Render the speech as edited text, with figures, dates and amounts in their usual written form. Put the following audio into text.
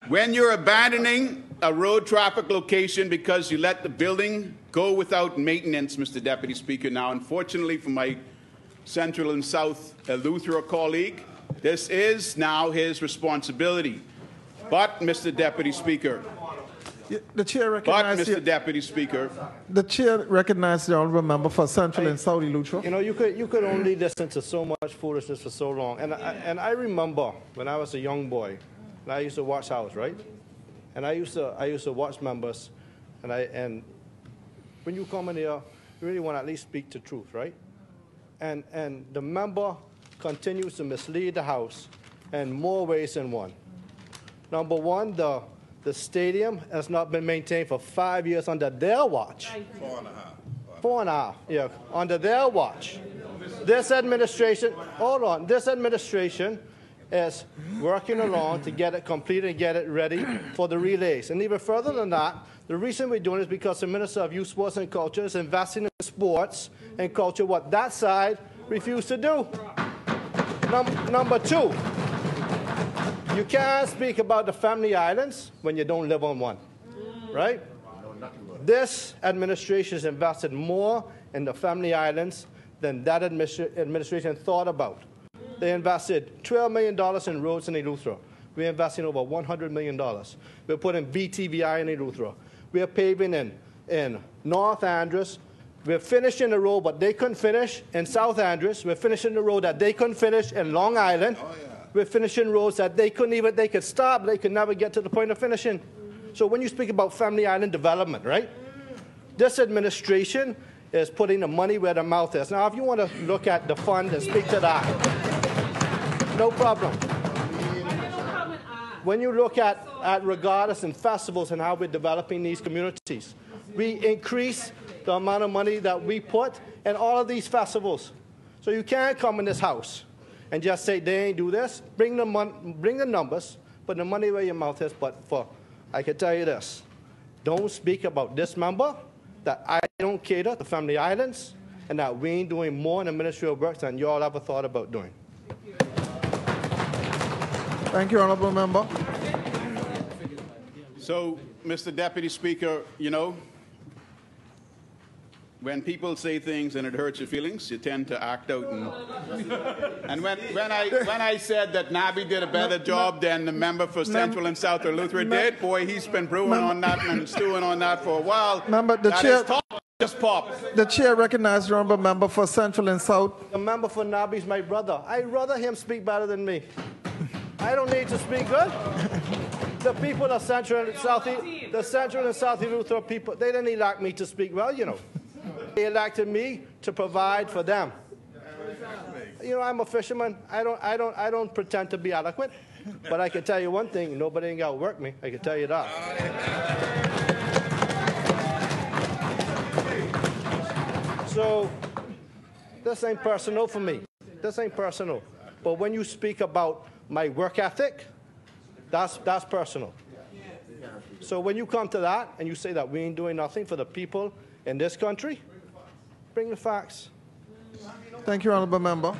When you're abandoning a road traffic location because you let the building go without maintenance, Mr. Deputy Speaker, now, unfortunately for my Central and South Eleuthera colleague, this is now his responsibility. But, Mr. Deputy Speaker, the chair recognizes Mr. Deputy Speaker, the chair recognizes the honourable member for Central and South Eleuthera. You know, you could only listen to so much foolishness for so long. And I remember when I was a young boy, and I used to watch House, right? And I used to watch members, and when you come in here, you really want to at least speak the truth, right? And the member continues to mislead the House in more ways than one. Number one, the stadium has not been maintained for 5 years under their watch. 4.5. 4.5, yeah, under their watch. This administration, hold on, this administration is working along to get it completed and get it ready for the relays. And even further than that, the reason we're doing it is because the Minister of Youth, Sports and Culture is investing in sports and culture, what that side refused to do. Number two, you can't speak about the family islands when you don't live on one, right? This administration has invested more in the family islands than that administration thought about. They invested $12 million in roads in Eleuthera. We're investing over $100 million. We're putting BTVI in Eleuthera. We're paving in North Andros. We're finishing the road, but they couldn't finish in South Andros. We're finishing the road that they couldn't finish in Long Island. Oh, yeah. We're finishing roads that they could stop, but they could never get to the point of finishing. So when you speak about family island development, right? This administration is putting the money where the mouth is. Now, if you want to look at the fund and speak to that, no problem. When you look at regattas and festivals and how we're developing these communities, we increase the amount of money that we put in all of these festivals. So you can't come in this House and just say they ain't do this. Bring the numbers, put the money where your mouth is. But I can tell you this, don't speak about this member, that I don't cater to family islands, and that we ain't doing more in administrative work than you all ever thought about doing. Thank you, honourable member. So, Mr. Deputy Speaker, you know, when people say things and it hurts your feelings, you tend to act out. And when I said that Nabi did a better job than the member for Central and South Eleuthera did, boy, he's been brewing on that and stewing on that for a while. Member, the chair just pop. The chair recognized the honourable member for Central and South. The member for Nabi is my brother. I'd rather him speak better than me. I don't need to speak good. The people of Central and South Eleuthera people, they didn't elect me to speak well, you know. They elected me to provide for them. You know, I'm a fisherman. I don't pretend to be adequate, but I can tell you one thing: nobody ain't got work me. I can tell you that. So this ain't personal for me. This ain't personal. But when you speak about my work ethic, that's personal. So when you come to that and you say that we ain't doing nothing for the people in this country, bring the facts. Thank you, honourable member.